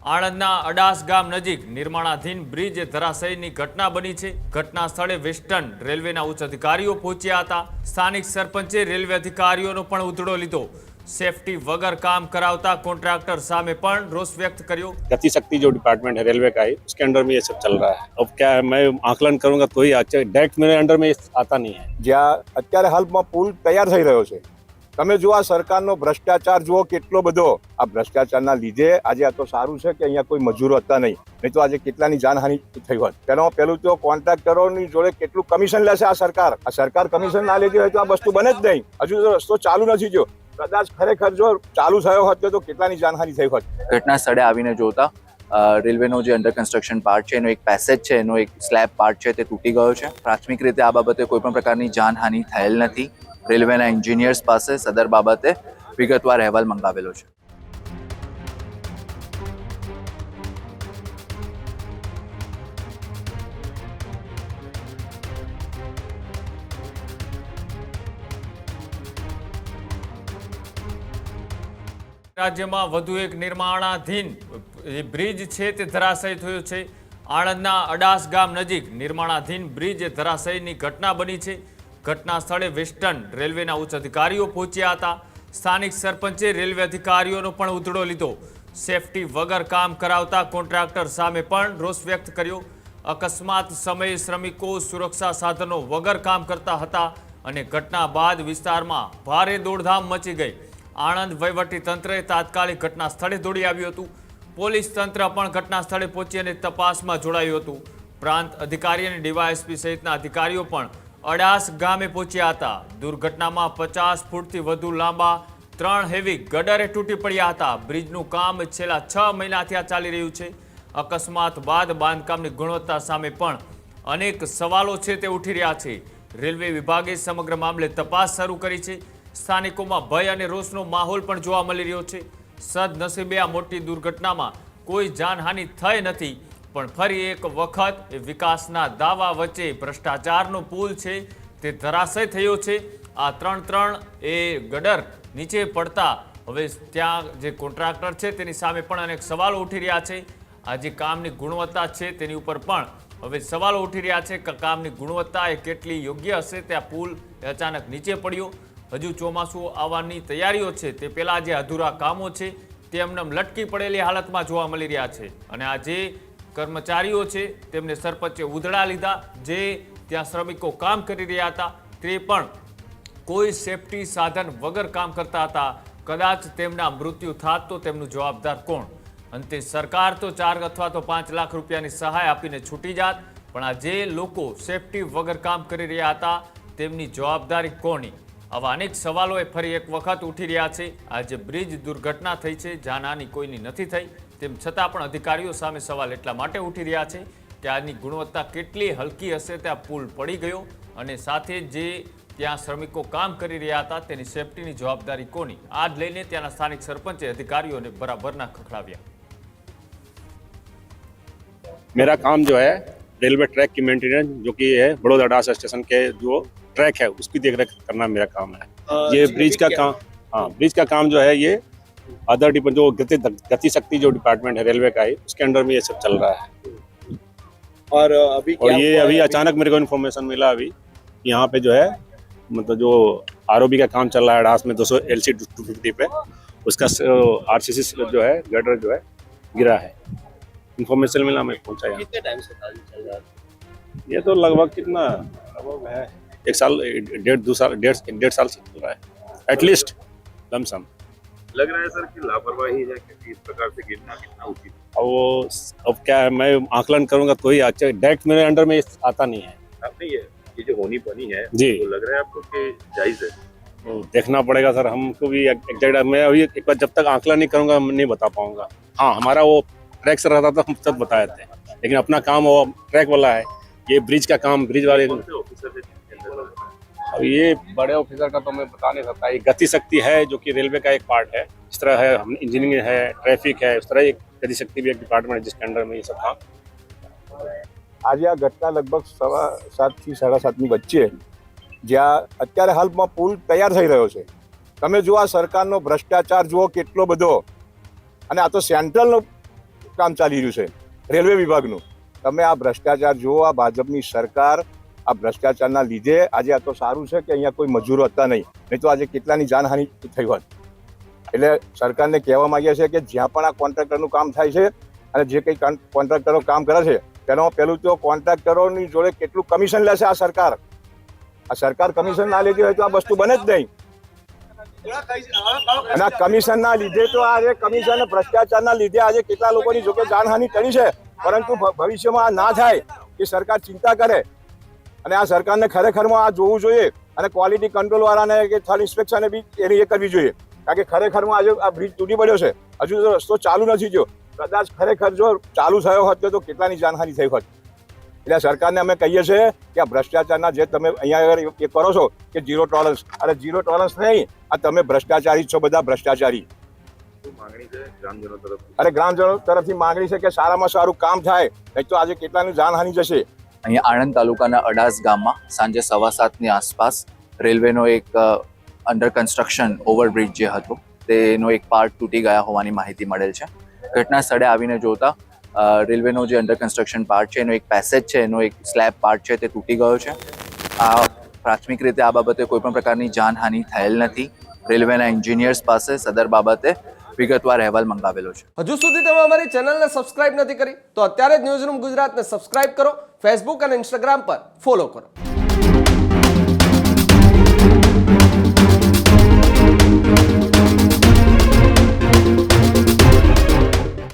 આણંદના અડાસ ગામ નજીક નિર્માણાધીન બ્રિજ ધરાશયની ઘટના બની છે। ઘટના સ્થળે વેસ્ટર્ન રેલવેના ઉચ્ચ અધિકારીઓ પહોંચ્યા હતા। સ્થાનિક સરપંચે રેલવે અધિકારીઓનો પણ ઉધડો લીધો। सेफ्टी वगर काम करावता कॉन्ट्रैक्टर सामे पण रोष व्यक्त करियो। गति शक्ति जो डिपार्टमेंट है रेलवे का है उसके अंडर में ये सब चल रहा है। अब क्या है, मैं आकलन करूंगा तो ही डायरेक्ट मेरे अंडर में आता नहीं है। જ્યાં અત્યારે હાલમાં પુલ તૈયાર થઈ રહ્યો છે, તમે જો આ સરકારનો ભ્રષ્ટાચાર જુઓ કેટલો બધો। આ ભ્રષ્ટાચારના લીધે આજે આ તો સારું છે કે અહીંયા કોઈ મજૂરો હતા નહીં તો આજે કેટલાની જાનહાનિ થઈ હોત। પહેલું તો કોન્ટ્રાક્ટરોની જોડે કેટલું કમિશન લેશે આ સરકાર કમિશન ના લેતી હોય તો આ વસ્તુ બને જ નહીં। હજુ તો રસ્તો ચાલુ નથી થયો, કદાચ ખરેખર જો ચાલુ થયો હોત તો કેટલાની જાનહાનિ થઈ હોત। ઘટના સ્થળે આવીને જોતા રેલવેનો જે અંડર કન્સ્ટ્રક્શન પાર્ટ છે, એનો એક પેસેજ છે, એનો એક સ્લેબ પાર્ટ છે તે તૂટી ગયો છે। પ્રાથમિક રીતે આ બાબતે કોઈ પણ પ્રકારની જાનહાનિ થયેલ નથી। રેલવેના એન્જિનિયર્સ પાસે સદર બાબતે વિગતવાર અહેવાલ મંગાવેલો છે। રાજ્યમાં વધુ એક નિર્માણાધીન બ્રિજ છે તે ધરાશય થયો છે। આણંદના અડાસ ગામ નજીક નિર્માણાધીન બ્રિજ ધરાશયની ઘટના બની છે। ઘટના સ્થળે વેસ્ટર્ન રેલવેના ઉચ્ચ અધિકારીઓ પહોંચ્યા હતા। સ્થાનિક સરપંચે રેલવે અધિકારીઓનો પણ ઉધડો લીધો। સેફટી વગર કામ કરાવતા કોન્ટ્રાક્ટર સામે પણ રોષ વ્યક્ત કર્યો। અકસ્માત સમયે શ્રમિકો સુરક્ષા સાધનો વગર કામ કરતા હતા અને ઘટના બાદ વિસ્તારમાં ભારે દોડધામ મચી ગઈ। આણંદ વહીવટી તંત્રએ તાત્કાલિક ઘટના સ્થળે દોડી આવ્યું હતું। પોલીસ તંત્ર પણ ઘટના સ્થળે પહોંચી અને તપાસમાં જોડાયું હતું। પ્રાંત અધિકારી અને ડીવાયએસપી સહિતના અધિકારીઓ પણ અડાસ ગામે પહોંચ્યા હતા। દુર્ઘટનામાં 50 ફૂટથી વધુ લાંબા 3 હેવી ગડરે તૂટી પડ્યા હતા। બ્રિજનું કામ છેલ્લા 6 મહિનાથી આ ચાલી રહ્યું છે। અકસ્માત બાદ બાંધકામની ગુણવત્તા સામે પણ અનેક સવાલો છે તે ઉઠી રહ્યા છે। રેલવે વિભાગે સમગ્ર મામલે તપાસ શરૂ કરી છે। સ્થાનિકોમાં ભય અને રોષનો માહોલ પણ જોવા મળી રહ્યો છે। સદનસીબે આ મોટી દુર્ઘટનામાં કોઈ જાનહાનિ થઈ નથી, પણ ફરી એક વખત વિકાસના દાવા વચ્ચે ભ્રષ્ટાચારનો પુલ છે તે ધરાશય થયો છે। આ ત્રણ એ ગડર નીચે પડતા હવે ત્યાં જે કોન્ટ્રાક્ટર છે તેની સામે પણ અનેક સવાલો ઉઠી રહ્યા છે। આ જે કામની ગુણવત્તા છે તેની ઉપર પણ હવે સવાલો ઉઠી રહ્યા છે કે કામની ગુણવત્તા એ કેટલી યોગ્ય હશે। ત્યાં પુલ અચાનક નીચે પડ્યો। હજુ ચોમાસું આવવાની તૈયારીઓ છે તે પહેલા જે અધૂરા કામો છે તે એમને લટકી પડેલી હાલતમાં જોવા મળી રહ્યા છે। અને આ જે કર્મચારીઓ છે તેમને સરપંચે ઉધડા લીધા। જે ત્યાં શ્રમિકો કામ કરી રહ્યા હતા તે પણ કોઈ સેફટી સાધન વગર કામ કરતા હતા। કદાચ તેમના મૃત્યુ થાત તો તેમનું જવાબદાર કોણ? અંતે સરકાર તો 4 અથવા તો 5 લાખ રૂપિયાની સહાય આપીને છૂટી જાત, પણ આ જે લોકો સેફટી વગર કામ કરી રહ્યા હતા તેમની જવાબદારી કોની? આવા અનેક સવાલો એ ફરી એક વખત ઉઠી રહ્યા છે। આ જે બ્રિજ દુર્ઘટના થઈ છે, જાનહાનિ કોઈની નથી થઈ, તેમ છતાં પણ અધિકારીઓ સામે સવાલ એટલા માટે ઉઠી રહ્યા છે કે આની ગુણવત્તા કેટલી હલકી હશે। ત્યાં પુલ પડી ગયો અને સાથે જે ત્યાં શ્રમિકો કામ કરી રહ્યા હતા તેની સેફટીની જવાબદારી કોની? આ જ લઈને ત્યાંના સ્થાનિક સરપંચે અધિકારીઓને બરાબરના ખખડાવ્યા। मेरा काम जो है रेलवे ट्रैक की मेंटेनेंस जो कि है बड़ौदा अडास स्टेशन के जो ट्रैक है उसकी देखरेख करना मेरा काम है। ये ब्रिज का काम, हाँ ब्रिज का काम जो है ये अदर जो गति शक्ति जो डिपार्टमेंट है रेलवे का है उसके अंडर में ये सब चल रहा है। और ये अभी अचानक मेरे को इन्फॉर्मेशन मिला अभी यहाँ पे जो है मतलब जो आरओबी का काम चल रहा है अडास में 200 LC 250 पे उसका RCC जो है गटर जो है गिरा है। इन्फॉर्मेशन मिला, मैं पहुंचा यहाँ। कितने टाइम से चल रहा है ये तो लगभग कितना लगभग है 1 साल 1.5 साल 1.5 साल से चल रहा है एटलीस्ट लमसम। लग रहा है सर कि लापरवाही है क्योंकि इस प्रकार से गिरना कितना उचित है। अब वो अब क्या है, मैं आकलन करूंगा तो ही डायरेक्ट मेरे अंडर में आता नहीं है। अब नहीं है ये जो होनी बनी है जी। तो लग रहा है आपको कि जायज है? तो देखना पड़ेगा सर, हमको भी एग्जैक्ट मैं अभी एक बार जब तक आकलन नहीं करूंगा मैं नहीं बता पाऊंगा। हाँ हमारा वो ट्रैक से रहता था हम सब बताए थे, लेकिन अपना काम वो ट्रैक वाला है। ये ब्रिज का काम ब्रिज वाले कौन से ऑफिसर है जिनके अंदर लग रहा है? अब ये बड़े ऑफिसर का तो मैं बता नहीं सकता। ये गति शक्ति है जो कि रेलवे का एक पार्ट है, इस तरह है हम इंजीनियरिंग है, ट्रैफिक है, इस तरह एक गति शक्ति भी एक डिपार्टमेंट है जिसके अंडर में ये सब काम। આજે આ ઘટના લગભગ 7:15 થી 7:30ની વચ્ચે જ્યાં અત્યારે હાલમાં પુલ તૈયાર થઈ રહ્યો છે, તમે જો આ સરકારનો ભ્રષ્ટાચાર જુઓ કેટલો બધો। અને આ તો સેન્ટ્રલનો કામ ચાલી રહ્યું છે રેલવે વિભાગનું. તમે આ ભ્રષ્ટાચાર જુઓ, આ ભાજપની સરકાર આ ભ્રષ્ટાચારના લીધે આજે આ તો સારું છે કે અહીંયા કોઈ મજૂરો હતા નહીં તો આજે કેટલાની જાનહાનિ થઈ હોત. એટલે સરકારને કહેવા માંગીએ છીએ કે જ્યાં પણ આ કોન્ટ્રાક્ટરનું કામ થાય છે અને જે કંઈ કોન્ટ્રાક્ટરો કામ કરે છે તેનો પહેલું તો કોન્ટ્રાક્ટરોની જોડે કેટલું કમિશન લેશે આ સરકાર. આ સરકાર કમિશન ના લેતી હોય તો આ વસ્તુ બને જ નહીં. અને આ કમિશનના લીધે તો આજે કમિશન ભ્રષ્ટાચારના લીધે આજે કેટલા લોકોની જોકે જાનહાનિ કરી છે, પરંતુ ભવિષ્યમાં આ ના થાય એ સરકાર ચિંતા કરે. અને આ સરકારને ખરેખરમાં આ જોવું જોઈએ અને ક્વોલિટી કંટ્રોલ વાળાને કે થર્ડ ઇન્સ્પેક્શને બી એની એ કરવી જોઈએ. કારણ કે ખરેખરમાં આજે આ બ્રિજ તૂટી પડ્યો છે, હજુ તો રસ્તો ચાલુ નથી થયો. કદાચ ખરેખર જો ચાલુ થયો હોત તો કેટલાની જાનહાનિ થઈ હોત. એટલે સરકારને અમે કહીએ છીએ કે આ ભ્રષ્ટાચારના જે તમે અહીંયા આગળ એ કરો છો કે ઝીરો ટોલરન્સ, અરે ઝીરો ટોલરન્સ નહીં, આ તમે ભ્રષ્ટાચારી છો, બધા ભ્રષ્ટાચારી. શું માંગણી છે ગ્રામજનો તરફથી? અરે ગ્રામજનો તરફથી માંગણી છે કે સારામાં સારું કામ થાય, નહીં તો આજે કેટલાની જાનહાનિ જશે. અહીંયા આણંદ તાલુકાના અડાસ ગામમાં સાંજે 7:15ની આસપાસ રેલવેનો એક અંડર કન્સ્ટ્રક્શન ઓવરબ્રિજ જે હતો તેનો એક પાર્ટ તૂટી ગયા હોવાની માહિતી મળેલ છે. ઘટના સ્થળે આવીને જોતા રેલવેનો જે અંડર કન્સ્ટ્રક્શન પાર્ટ છે એનો એક પેસેજ છે, એનો એક સ્લેબ પાર્ટ છે તે તૂટી ગયો છે. આ પ્રાથમિક રીતે આ બાબતે કોઈ પણ પ્રકારની જાનહાનિ થયેલ નથી. રેલવેના એન્જિનિયર્સ પાસે સદર બાબતે વિગતવાર અહેવાલ મંગાવેલો છે. હજુ સુધી તમે અમારી ચેનલને સબસ્ક્રાઇબ નથી કરી તો અત્યારે જ ન્યૂઝરૂમ ગુજરાતને સબસ્ક્રાઇબ કરો, ફેસબુક અને ઇન્સ્ટાગ્રામ પર ફોલો કરો.